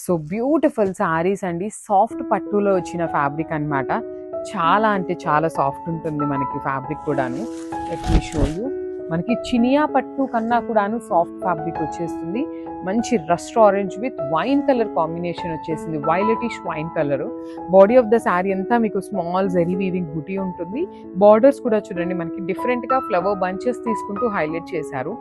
So beautiful saris అండి, soft పట్టులో వచ్చిన ఫ్యాబ్రిక్ అనమాట. చాలా అంటే చాలా సాఫ్ట్ ఉంటుంది మనకి ఫ్యాబ్రిక్ కూడాను. Let me show you. మనకి చినియా పట్టు కన్నా కూడాను సాఫ్ట్ ఫ్యాబ్రిక్ వచ్చేస్తుంది. మంచి rust orange with wine colour combination వచ్చేసింది, violetish wine colour. Body of the sari అంతా మీకు స్మాల్ జెరీ వీవింగ్ బుటీ ఉంటుంది. బార్డర్స్ కూడా చూడండి మనకి డిఫరెంట్గా ఫ్లవర్ బంచెస్ తీసుకుంటూ హైలైట్ చేశారు.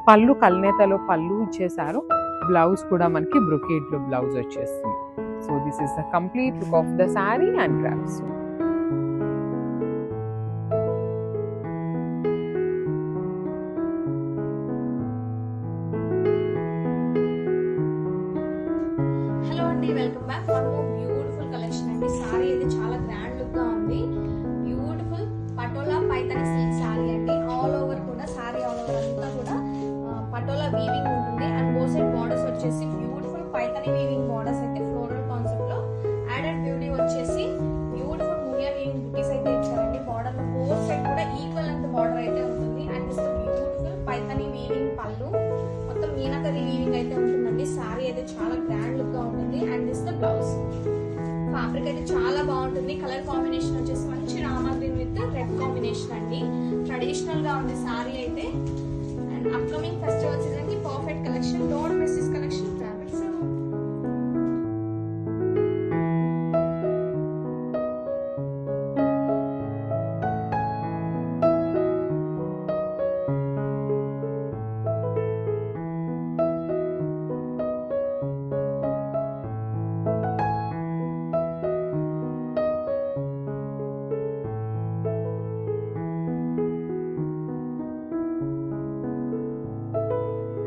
పళ్ళు కల్నేతలో పళ్ళు ఇచ్చేసారు. బ్లౌజ్ కూడా మనకి బ్రొకేడ్లో బ్లౌజ్ వచ్చేస్తుంది. So this is the complete look of the sari and dress. Welcome back. One more beautiful collection అండి. సారీ అయితే చాలా గ్రాండ్ లుక్ గా ఉంది. Beautiful patola Paithani silk sorry అండి. ఆల్ ఓవర్ కూడా సారీ ఆల్ ఓవర్ అంతా కూడా పటోలా వీవింగ్ ఉంటుంది. అండ్ బోత్ సైడ్ బార్డర్స్ వచ్చేసి బ్యూటిఫుల్ పైతాని వీవింగ్ బార్డర్స్ అయితే ఫ్లోరల్ కాన్సెప్ట్ లో యాడెడ్ బ్యూటీ వచ్చేసి బ్యూటిఫుల్ మునియా వీవింగ్ బుటీస్ అయితే ఇచ్చారండి. బార్డర్ లో బోత్ సైడ్ కూడా ఈక్వల్ అంత బార్డర్ అయితే ఉంటుంది. And is beautiful Paithani weaving పళ్ళు, మొత్తం మీనాకరి వీవింగ్ అయితే ఉంటుందండి. సారీ అయితే చాలా గ్రాండ్ లుక్ గా ఉంటుంది. And this the blouse. Fabric అయితే చాలా బాగుంటుంది. కలర్ కాంబినేషన్ వచ్చేసి మంచి rama green with red combination అండి. ట్రెడిషనల్ గా ఉంది సారీ అయితే. అండ్ అప్కమింగ్ ఫెస్టివల్ సీజన్ కి perfect collection. Don't miss this collection.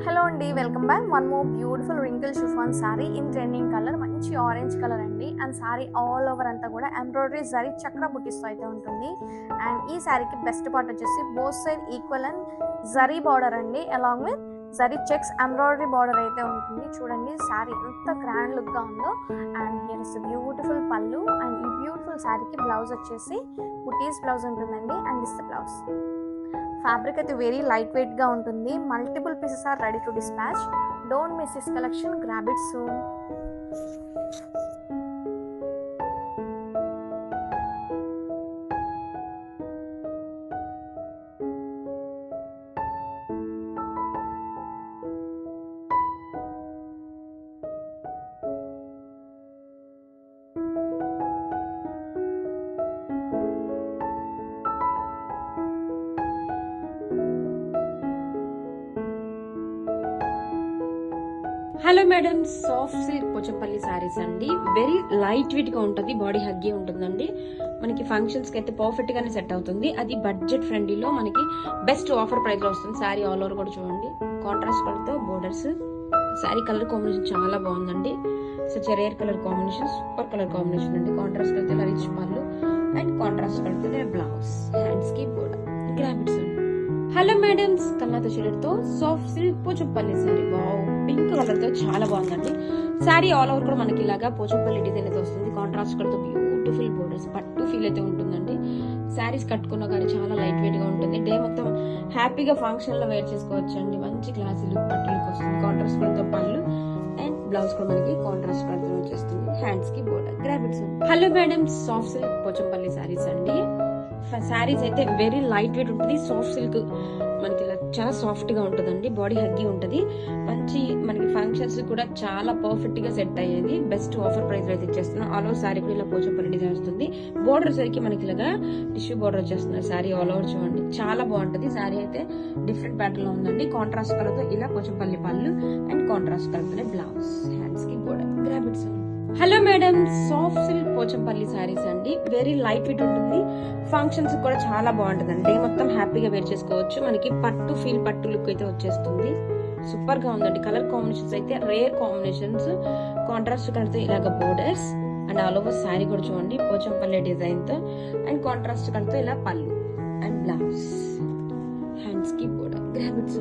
Hello అండి, welcome back. One more beautiful wrinkle chiffon sari in trending colour, మంచి ఆరెంజ్ కలర్ అండి. అండ్ సారీ ఆల్ ఓవర్ అంతా కూడా ఎంబ్రాయిడరీ జరీ చక్ర బుటీస్తో అయితే ఉంటుంది. అండ్ ఈ సారీకి బెస్ట్ పార్ట్ వచ్చేసి both side equal and zari border అండి, along with zari checks embroidery border అయితే ఉంటుంది. చూడండి సారీ ఎంత గ్రాండ్ లుక్ గా ఉందో. అండ్ హియర్ ఇస్ బ్యూటిఫుల్ పళ్ళు. అండ్ ఈ బ్యూటిఫుల్ సారీకి బ్లౌజ్ వచ్చేసి బుటీస్ బ్లౌజ్ ఉంటుందండి. And this blouse. ఫ్యాబ్రిక్ అయితే వెరీ లైట్ వెయిట్ గా ఉంటుంది. Multiple pieces are ready to dispatch. Don't miss this collection. Grab it soon. Hello madam, soft silk Pochampally saris అండి. వెరీ లైట్ వెయిట్ గా ఉంటుంది, బాడీ హగ్గీ ఉంటుందండి. మనకి ఫంక్షన్స్ కి అయితే పర్ఫెక్ట్ గానే సెట్ అవుతుంది. అది బడ్జెట్ ఫ్రెండ్లీలో మనకి బెస్ట్ ఆఫర్ ప్రైస్ లో వస్తుంది. సారీ ఆల్ ఓవర్ కూడా చూడండి, కాంట్రాస్ట్ కలర్ తో బోర్డర్స్. సారీ కలర్ కాంబినేషన్ చాలా బాగుందండి. Such rare colour combination, super colour combination అండి. కాంట్రాస్ట్ కలర్ తో రిచ్ పళ్ళు అండ్ కాంట్రాస్ట్ కలర్ తో బ్లౌజ్, హ్యాండ్స్ కి బోర్డర్. గ్రాబిట్స్. హలో మేడమ్స్, కన్నాతో షేడర్తో soft silk Pochampally sari. Wow, pink colour తో చాలా బాగుందండి. సారీ ఆల్ ఓవర్ కూడా మనకి ఇలాగా పోచంపల్లి డిజైన్ అయితే వస్తుంది. కాంట్రాస్ట్ కలర్ తో బ్యూటిఫుల్ బోర్డర్స్, పట్టు ఫీల్ అయితే ఉంటుందండి. సారీస్ కట్టుకున్నా కానీ చాలా లైట్ వెయిట్ గా ఉంటుంది. డే మొత్తం హ్యాపీగా ఫంక్షన్ లో వేర్ చేసుకోవచ్చు అండి. మంచి క్లాసీ లుక్, పట్టు లుక్ వస్తుంది. కాంట్రాస్ట్ కలర్ తో పళ్ళు అండ్ బ్లౌజ్ కూడా మనకి కాంట్రాస్ట్ కలర్ తో వచ్చేస్తుంది. హ్యాండ్స్ కి border, grab it. Hello madam, soft silk Pochampally saris అండి. శారీస్ అయితే వెరీ లైట్ వెయిట్ ఉంటుంది. సాఫ్ట్ సిల్క్ మనకి ఇలా చాలా సాఫ్ట్ గా ఉంటుందండి. బాడీ హగ్గీ ఉంటుంది. మంచి మనకి ఫంక్షన్స్ కూడా చాలా పర్ఫెక్ట్ గా సెట్ అయ్యేది. బెస్ట్ ఆఫర్ ప్రైస్ లో అయితే ఇచ్చేస్తున్నాం. ఆల్ ఓవర్ సారీ కూడా ఇలా పోచంపల్లి డిజైన్ వస్తుంది. బోర్డర్ సరికి మనకి ఇలాగా టిష్యూ బోర్డర్ వచ్చేస్తుంది. సారీ ఆల్ ఓవర్ చూడండి, చాలా బాగుంటుంది. సారీ అయితే డిఫరెంట్ ప్యాటర్న్ లో ఉందండి. కాంట్రాస్ట్ కలర్ తో ఇలా పోచంపల్లి పళ్ళు అండ్ కాంట్రాస్ట్ కలర్ తోనే బ్లౌజ్, హ్యాండ్స్ కి border, grab it. Hello madam, soft silk Pochampally saris అండి. వెరీ లైట్ వెయిట్ ఉంటుంది. ఫంక్షన్స్ కూడా చాలా బాగుంటుందండి. డే మొత్తం హ్యాపీగా వేర్ చేసుకోవచ్చు. మనకి పట్టు ఫీల్, పట్టు లుక్ అయితే వచ్చేస్తుంది. సూపర్ గా ఉందండి. కలర్ కాంబినేషన్స్ అయితే రేర్ కాంబినేషన్స్. కాంట్రాస్ట్ కలర్ తో ఇలాగ borders and all over sorry కూడా చూడండి పోచంపల్లి డిజైన్ తో అండ్ కాంట్రాస్ట్ కలర్ తో ఇలా పళ్ళు అండ్ బ్లౌజ్, హ్యాండ్స్ కి బోర్డర్, గ్రాబిట్స్.